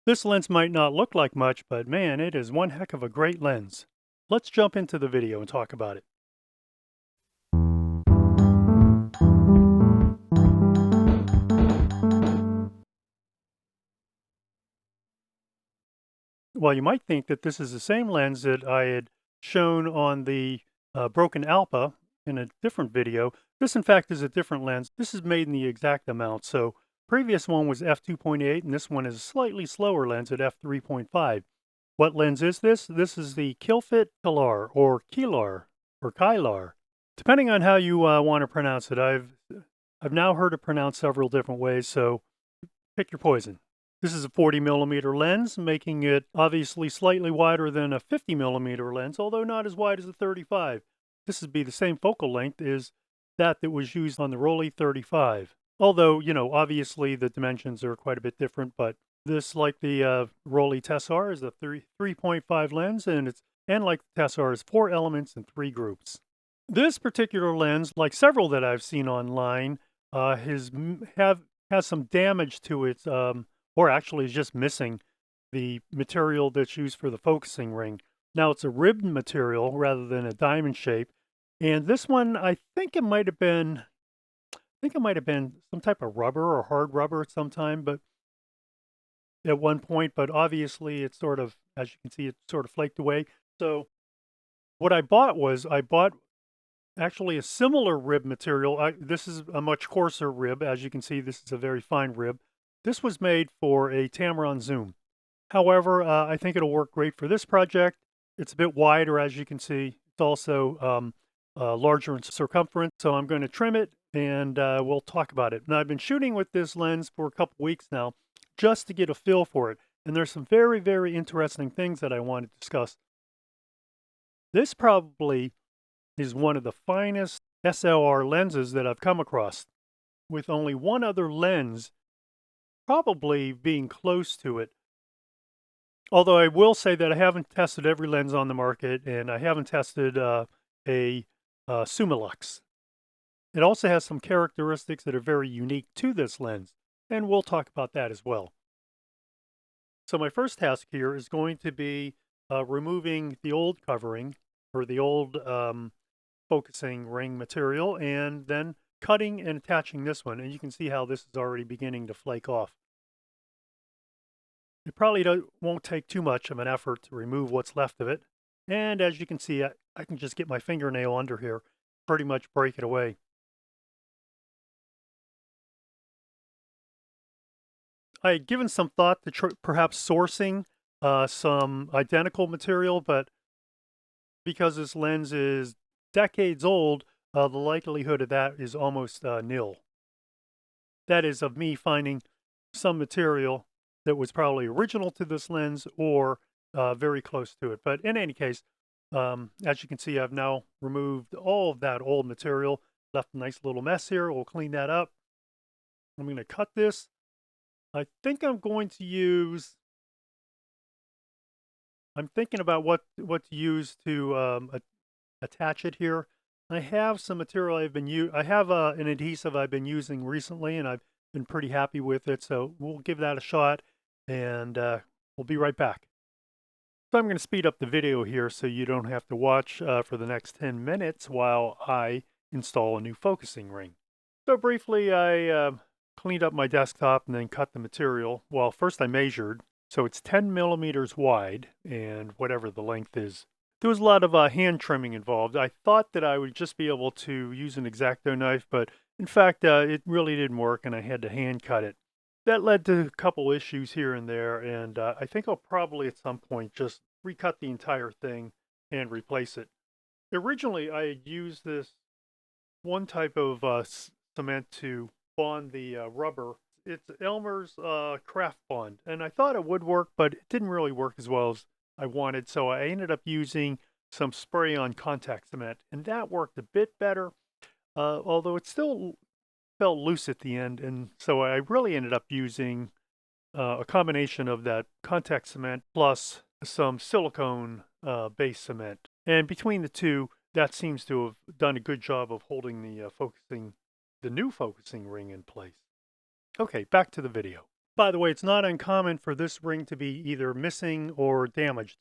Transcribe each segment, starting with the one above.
This lens might not look like much, but man, it is one heck of a great lens. Let's jump into the video and talk about it. Well, you might think that this is the same lens that I had shown on the broken Alpha in a different video. This, in fact, is a different lens. This is made in the exact amount. So previous one was f2.8, and this one is a slightly slower lens at f3.5. What lens is this? This is the Kilfitt Kilar, or Kilar, or Kilar, depending on how you want to pronounce it. I've now heard it pronounced several different ways, so pick your poison. This is a 40 millimeter lens, making it obviously slightly wider than a 50 millimeter lens, although not as wide as a 35. This would be the same focal length as that was used on the Rollei 35. Although, obviously the dimensions are quite a bit different, but this, like the Rollei Tessar, is a 3.5 lens, and like the Tessar, is 4 elements in 3 groups. This particular lens, like several that I've seen online, has some damage to its or actually is just missing the material that's used for the focusing ring. Now it's a ribbed material rather than a diamond shape. And this one, I think it might have been some type of rubber or hard rubber at some time, but at one point, but obviously it's sort of, as you can see, it sort of flaked away. So what I bought actually a similar rib material. This is a much coarser rib. As you can see, this is a very fine rib. This was made for a Tamron zoom. However, I think it'll work great for this project. It's a bit wider, as you can see. It's also larger in circumference, so I'm going to trim it, and we'll talk about it. Now, I've been shooting with this lens for a couple weeks now, just to get a feel for it. And there's some very, very interesting things that I want to discuss. This probably is one of the finest SLR lenses that I've come across, with only one other lens probably being close to it. Although I will say that I haven't tested every lens on the market, and I haven't tested a Summilux. It also has some characteristics that are very unique to this lens, and we'll talk about that as well. So my first task here is going to be removing the old covering, or the old focusing ring material, and then cutting and attaching this one. And you can see how this is already beginning to flake off. It probably won't take too much of an effort to remove what's left of it. And as you can see, I can just get my fingernail under here, pretty much break it away. I had given some thought to perhaps sourcing some identical material, but because this lens is decades old, the likelihood of that is almost nil. That is, of me finding some material that was probably original to this lens or very close to it. But in any case, as you can see, I've now removed all of that old material, left a nice little mess here. We'll clean that up. I'm going to cut this. I think I'm going to use, I'm thinking about what to use to attach it here. I have some material I have an adhesive I've been using recently, and I've been pretty happy with it. So we'll give that a shot, and we'll be right back. So I'm going to speed up the video here so you don't have to watch for the next 10 minutes while I install a new focusing ring. So briefly, I cleaned up my desktop and then cut the material. Well, first I measured, so it's 10 millimeters wide, and whatever the length is. There was a lot of hand trimming involved. I thought that I would just be able to use an X-Acto knife, but in fact, it really didn't work, and I had to hand cut it. That led to a couple issues here and there, and I think I'll probably at some point just recut the entire thing and replace it. Originally, I had used this one type of cement to bond the rubber. It's Elmer's Craft Bond, and I thought it would work, but it didn't really work as well as I wanted, so I ended up using some spray-on contact cement, and that worked a bit better, although it still felt loose at the end, and so I really ended up using a combination of that contact cement plus some silicone base cement. And between the two, that seems to have done a good job of holding the new focusing ring in place. Okay, back to the video. By the way, it's not uncommon for this ring to be either missing or damaged.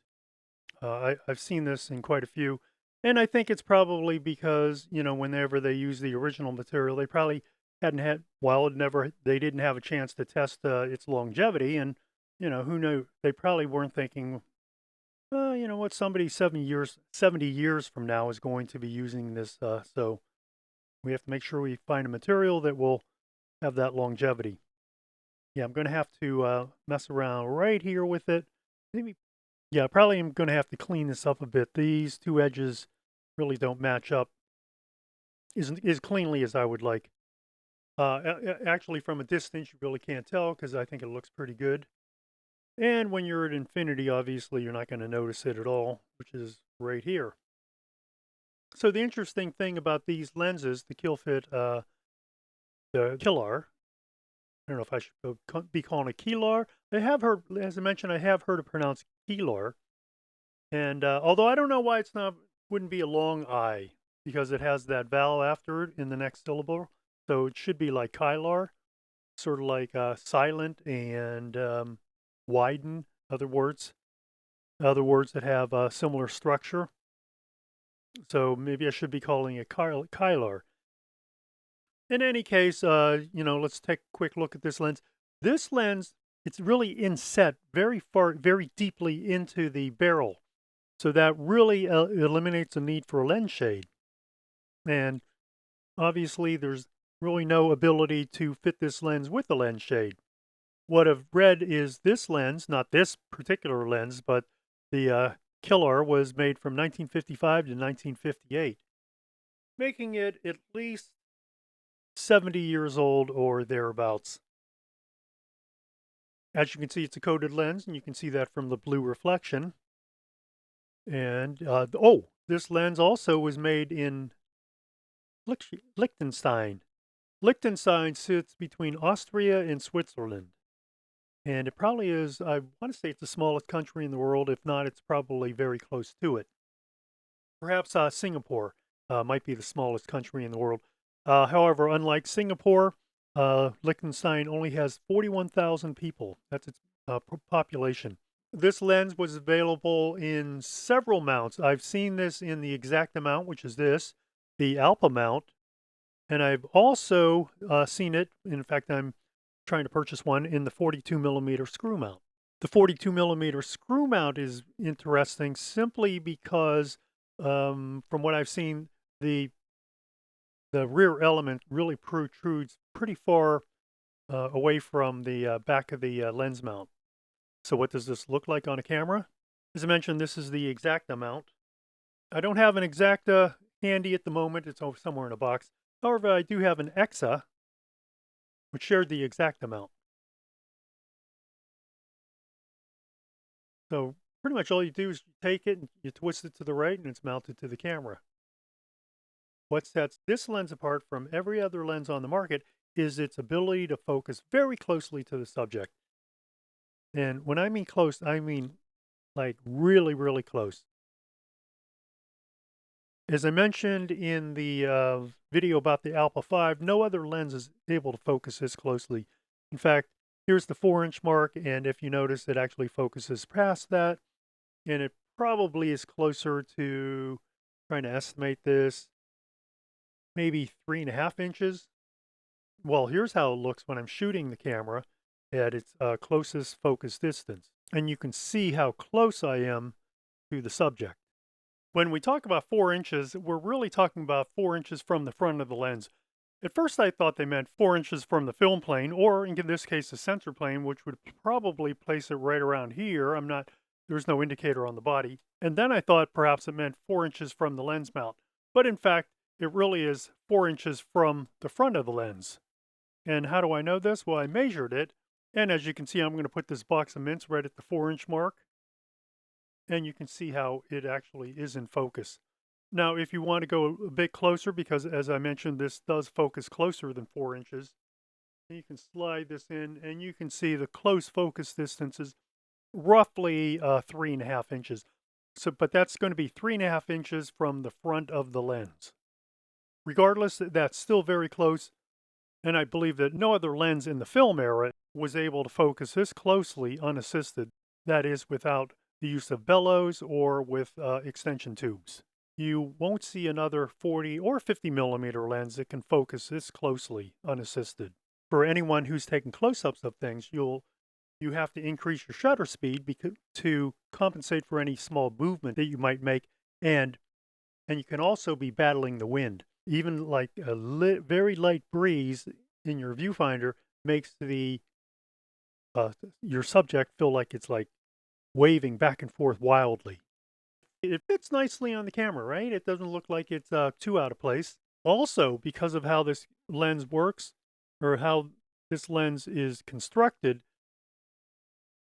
I've seen this in quite a few, and I think it's probably because, you know, whenever they use the original material, they probably hadn't had, well, they didn't have a chance to test its longevity, and, you know, who knew? They probably weren't thinking, you know what, somebody 70 years from now is going to be using this, so we have to make sure we find a material that will have that longevity. Yeah, I'm going to have to mess around right here with it. Maybe, yeah, probably I'm going to have to clean this up a bit. These two edges really don't match up as cleanly as I would like. Actually, from a distance, you really can't tell because I think it looks pretty good. And when you're at infinity, obviously, you're not going to notice it at all, which is right here. So the interesting thing about these lenses, the Kilfitt, the Kilar, I don't know if I should be calling it Kilar. I have heard, as I mentioned, I have heard it pronounced Kilar. And although I don't know why wouldn't be a long I, because it has that vowel after it in the next syllable. So it should be like Kylar, sort of like silent and widen, other words that have a similar structure. So maybe I should be calling it Kylar. In any case, you know, let's take a quick look at this lens. This lens, it's really inset very far, very deeply into the barrel. So that really eliminates the need for a lens shade. And obviously, there's really no ability to fit this lens with a lens shade. What I've read is this lens, not this particular lens, but the Kilar was made from 1955 to 1958, making it at least 70 years old or thereabouts. As you can see, it's a coated lens, and you can see that from the blue reflection. And, oh, this lens also was made in Lichtenstein. Liechtenstein sits between Austria and Switzerland. And it probably is, I want to say it's the smallest country in the world. If not, it's probably very close to it. Perhaps Singapore might be the smallest country in the world. However, unlike Singapore, Liechtenstein only has 41,000 people. That's its population. This lens was available in several mounts. I've seen this in the exact amount, which is this, the Alpha mount, and I've also seen it. In fact, I'm trying to purchase one in the 42 millimeter screw mount. The 42 millimeter screw mount is interesting simply because, from what I've seen, the rear element really protrudes pretty far away from the back of the lens mount. So what does this look like on a camera? As I mentioned, this is the Exacta mount. I don't have an Exacta handy at the moment. It's over somewhere in a box. However, I do have an Exa, which shared the Exacta mount. So pretty much all you do is you take it and you twist it to the right and it's mounted to the camera. What sets this lens apart from every other lens on the market is its ability to focus very closely to the subject. And when I mean close, I mean like really, really close. As I mentioned in the video about the Alpha 5, no other lens is able to focus this closely. In fact, here's the 4-inch mark, and if you notice, it actually focuses past that, and it probably is closer to, trying to estimate this, maybe 3.5 inches. Well, here's how it looks when I'm shooting the camera at its closest focus distance. And you can see how close I am to the subject. When we talk about 4 inches, we're really talking about 4 inches from the front of the lens. At first, I thought they meant 4 inches from the film plane, or in this case, the sensor plane, which would probably place it right around here. There's no indicator on the body. And then I thought perhaps it meant 4 inches from the lens mount. But in fact, it really is 4 inches from the front of the lens. And how do I know this? Well, I measured it. And as you can see, I'm going to put this box of mints right at the 4-inch mark. And you can see how it actually is in focus. Now, if you want to go a bit closer, because as I mentioned, this does focus closer than 4 inches, you can slide this in and you can see the close focus distance is roughly 3.5 inches. So, but that's going to be 3.5 inches from the front of the lens. Regardless, that's still very close. And I believe that no other lens in the film era was able to focus this closely unassisted, that is, without the use of bellows or with extension tubes. You won't see another 40 or 50 millimeter lens that can focus this closely unassisted. For anyone who's taking close-ups of things, you have to increase your shutter speed to compensate for any small movement that you might make, and you can also be battling the wind. Even like a very light breeze in your viewfinder makes your subject feel like it's like waving back and forth wildly. It fits nicely on the camera, right? It doesn't look like it's too out of place. Also, because of how this lens works, or how this lens is constructed,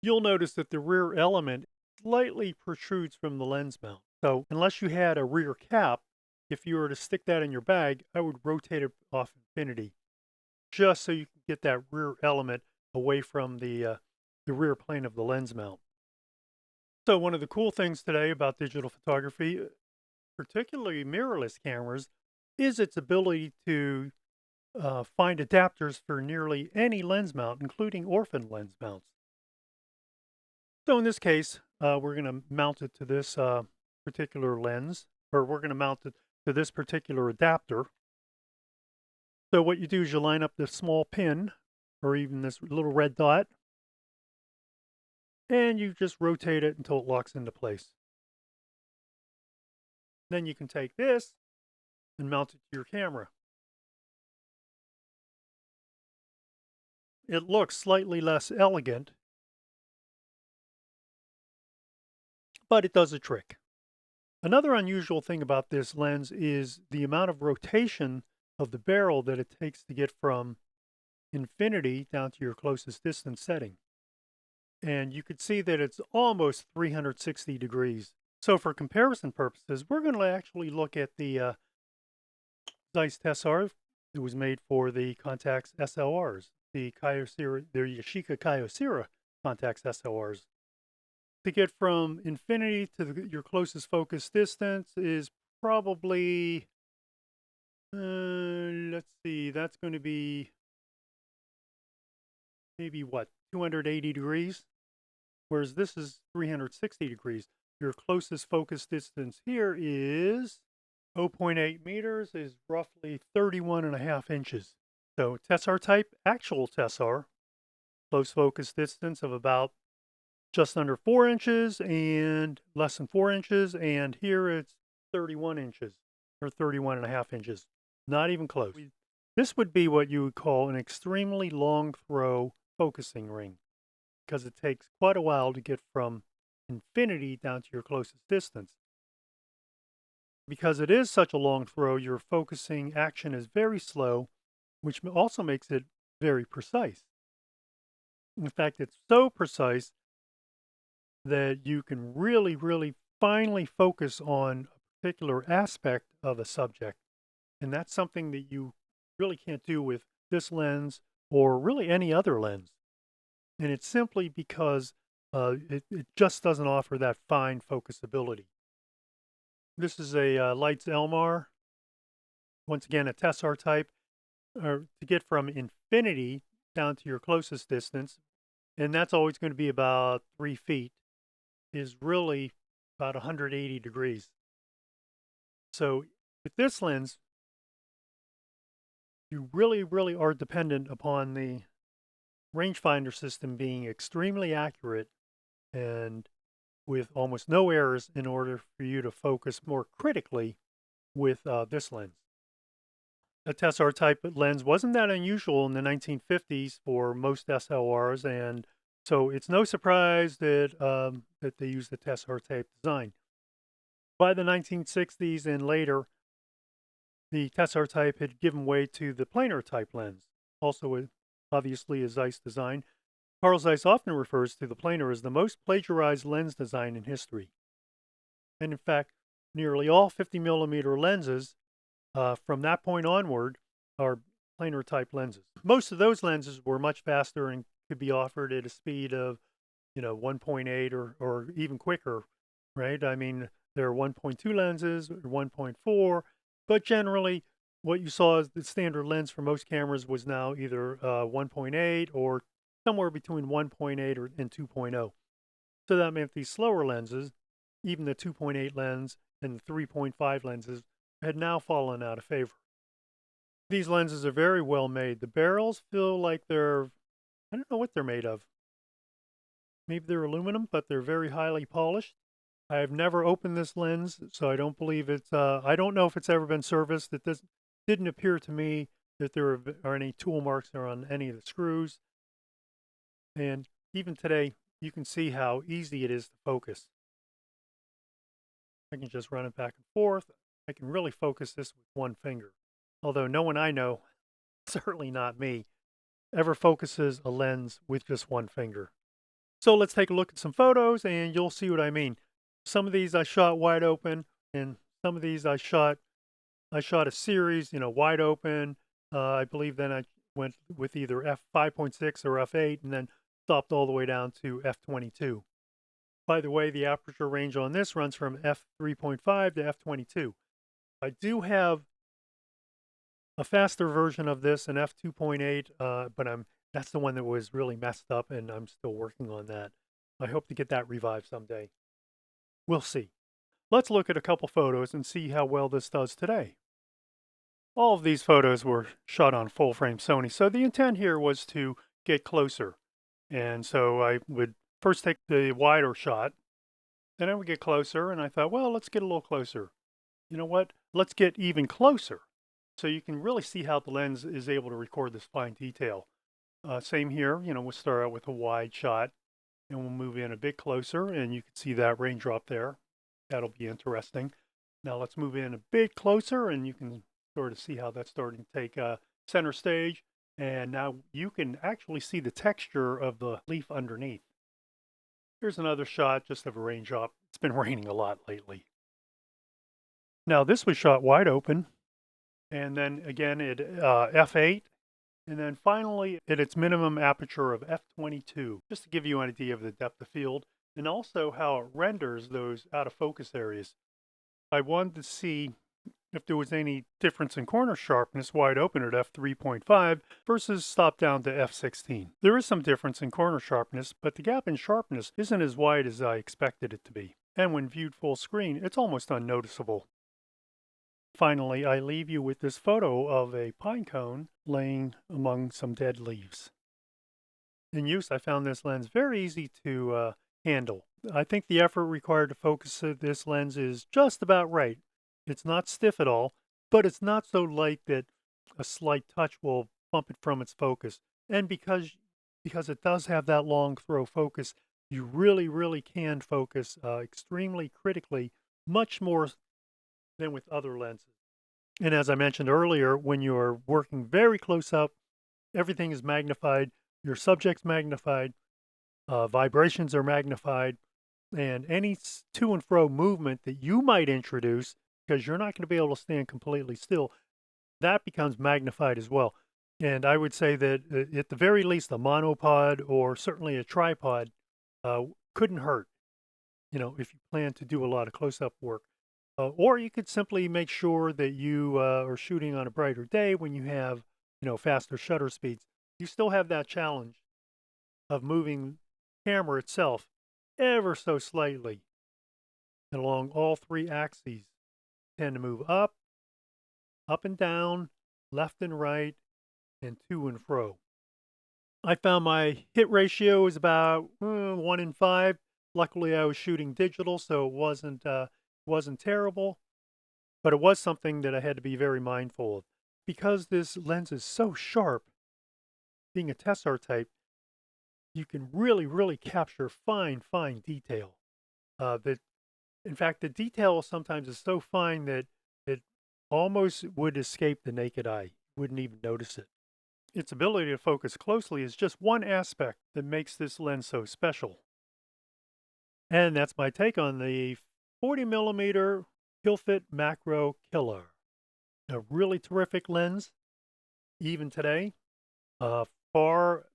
you'll notice that the rear element slightly protrudes from the lens mount. So unless you had a rear cap, if you were to stick that in your bag, I would rotate it off infinity, just so you can get that rear element away from the rear plane of the lens mount. So one of the cool things today about digital photography, particularly mirrorless cameras, is its ability to find adapters for nearly any lens mount, including orphan lens mounts. So in this case, we're going to mount it to this particular lens, or we're going to mount it to this particular adapter. So what you do is you line up this small pin, or even this little red dot, and you just rotate it until it locks into place. Then you can take this and mount it to your camera. It looks slightly less elegant, but it does a trick. Another unusual thing about this lens is the amount of rotation of the barrel that it takes to get from infinity down to your closest distance setting. And you could see that it's almost 360 degrees. So for comparison purposes, we're going to actually look at the Zeiss Tessar. It was made for the Contax SLRs, the Yashica Kyocera Contax SLRs. To get from infinity to your closest focus distance is probably, let's see, that's going to be maybe what, 280 degrees? Whereas this is 360 degrees. Your closest focus distance here is 0.8 meters, is roughly 31.5 inches. So Tessar type, actual Tessar, close focus distance of about just under 4 inches and less than 4 inches, and here it's 31 inches or 31.5 inches. Not even close. This would be what you would call an extremely long throw focusing ring, because it takes quite a while to get from infinity down to your closest distance. Because it is such a long throw, your focusing action is very slow, which also makes it very precise. In fact, it's so precise that you can really, really finely focus on a particular aspect of a subject. And that's something that you really can't do with this lens or really any other lens. And it's simply because it just doesn't offer that fine focusability. This is a Leitz Elmar, once again a Tessar type, to get from infinity down to your closest distance, and that's always going to be about 3 feet, is really about 180 degrees. So with this lens, you really, really are dependent upon the rangefinder system being extremely accurate and with almost no errors in order for you to focus more critically with this lens. A Tessar type lens wasn't that unusual in the 1950s for most SLRs, and so it's no surprise that that they used the Tessar type design. By the 1960s and later, the Tessar type had given way to the planar type lens, also obviously a Zeiss design. Carl Zeiss often refers to the planar as the most plagiarized lens design in history. And in fact, nearly all 50 millimeter lenses from that point onward are planar type lenses. Most of those lenses were much faster and could be offered at a speed of, 1.8 or even quicker, right? I mean, there are 1.2 lenses, or 1.4, but generally what you saw as the standard lens for most cameras was now either 1.8 or somewhere between 1.8 and 2.0. So that meant these slower lenses, even the 2.8 lens and the 3.5 lenses, had now fallen out of favor. These lenses are very well made. The barrels feel like I don't know what they're made of. Maybe they're aluminum, but they're very highly polished. I've never opened this lens, so I don't believe I don't know if it's ever been serviced. It didn't appear to me that there are any tool marks on any of the screws. And even today, you can see how easy it is to focus. I can just run it back and forth. I can really focus this with one finger. Although no one I know, certainly not me, ever focuses a lens with just one finger. So let's take a look at some photos and you'll see what I mean. Some of these I shot wide open, and some of these I shot a series, wide open. I believe then I went with either f5.6 or f8 and then stopped all the way down to f22. By the way, the aperture range on this runs from f3.5 to f22. I do have a faster version of this, an f2.8, but that's the one that was really messed up, and I'm still working on that. I hope to get that revived someday. We'll see. Let's look at a couple photos and see how well this does today. All of these photos were shot on full frame Sony, so the intent here was to get closer. And so I would first take the wider shot, then I would get closer, and I thought, well, let's get a little closer. You know what? Let's get even closer. So you can really see how the lens is able to record this fine detail. Same here, we'll start out with a wide shot and we'll move in a bit closer and you can see that raindrop there. That'll be interesting. Now let's move in a bit closer and you can sort of see how that's starting to take center stage. And now you can actually see the texture of the leaf underneath. Here's another shot just of a raindrop. It's been raining a lot lately. Now this was shot wide open and then again at f8. And then finally, at its minimum aperture of f22, just to give you an idea of the depth of field and also how it renders those out of focus areas. I wanted to see if there was any difference in corner sharpness wide open at f3.5 versus stop down to f16. There is some difference in corner sharpness, but the gap in sharpness isn't as wide as I expected it to be. And when viewed full screen, it's almost unnoticeable. Finally, I leave you with this photo of a pine cone laying among some dead leaves. In use, I found this lens very easy to handle. I think the effort required to focus this lens is just about right. It's not stiff at all, but it's not so light that a slight touch will bump it from its focus. And because it does have that long throw focus, you really, really can focus extremely critically, much more than with other lenses. And as I mentioned earlier, when you're working very close up, everything is magnified, your subject's magnified, vibrations are magnified, and any to and fro movement that you might introduce, because you're not going to be able to stand completely still, that becomes magnified as well. And I would say that at the very least, a monopod or certainly a tripod couldn't hurt, if you plan to do a lot of close-up work. Or you could simply make sure that you are shooting on a brighter day when you have, faster shutter speeds. You still have that challenge of moving the camera itself ever so slightly and along all three axes. Tend to move up and down, left and right, and to and fro. I found my hit ratio is about 1 in 5. Luckily, I was shooting digital, so it wasn't terrible. But it was something that I had to be very mindful of. Because this lens is so sharp, being a Tessar type, you can really, really capture fine, fine detail. In fact, the detail sometimes is so fine that it almost would escape the naked eye. You wouldn't even notice it. Its ability to focus closely is just one aspect that makes this lens so special. And that's my take on the 40mm Kilfitt Makro Kilar. A really terrific lens, even today. Far,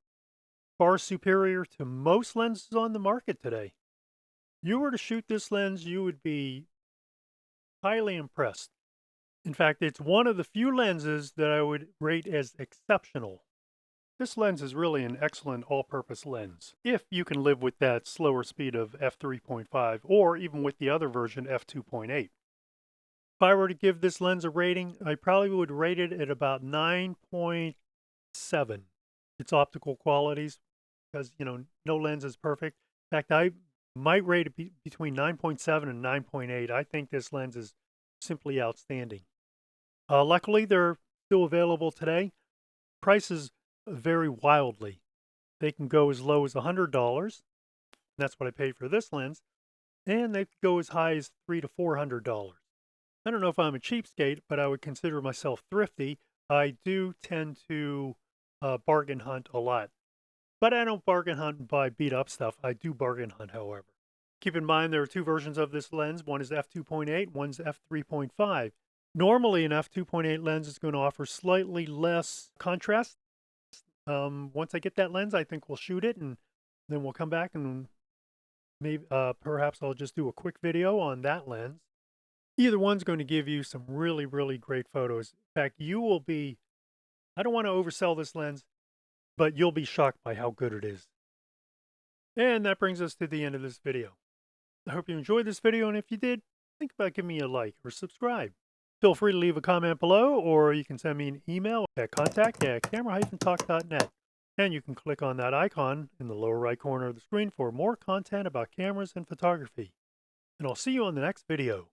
far superior to most lenses on the market today. You were to shoot this lens, you would be highly impressed. In fact, it's one of the few lenses that I would rate as exceptional. This lens is really an excellent all-purpose lens, if you can live with that slower speed of f3.5 or even with the other version f2.8. If I were to give this lens a rating, I probably would rate it at about 9.7. Its optical qualities, because no lens is perfect. In fact, I might rate it between 9.7 and 9.8. I think this lens is simply outstanding. Luckily, they're still available today. Prices vary wildly. They can go as low as $100. That's what I paid for this lens, and they could go as high as $300 to $400. I don't know if I'm a cheapskate, but I would consider myself thrifty. I do tend to bargain hunt a lot. But I don't bargain hunt and buy beat up stuff. I do bargain hunt, however. Keep in mind there are two versions of this lens. One is f2.8, one's f3.5. Normally, an f2.8 lens is going to offer slightly less contrast. Once I get that lens, I think we'll shoot it, and then we'll come back and maybe perhaps I'll just do a quick video on that lens. Either one's going to give you some really, really great photos. In fact, you will be, I don't want to oversell this lens, but you'll be shocked by how good it is. And that brings us to the end of this video. I hope you enjoyed this video, and if you did, think about giving me a like or subscribe. Feel free to leave a comment below, or you can send me an email at contact@camera-talk.net. And you can click on that icon in the lower right corner of the screen for more content about cameras and photography. And I'll see you on the next video.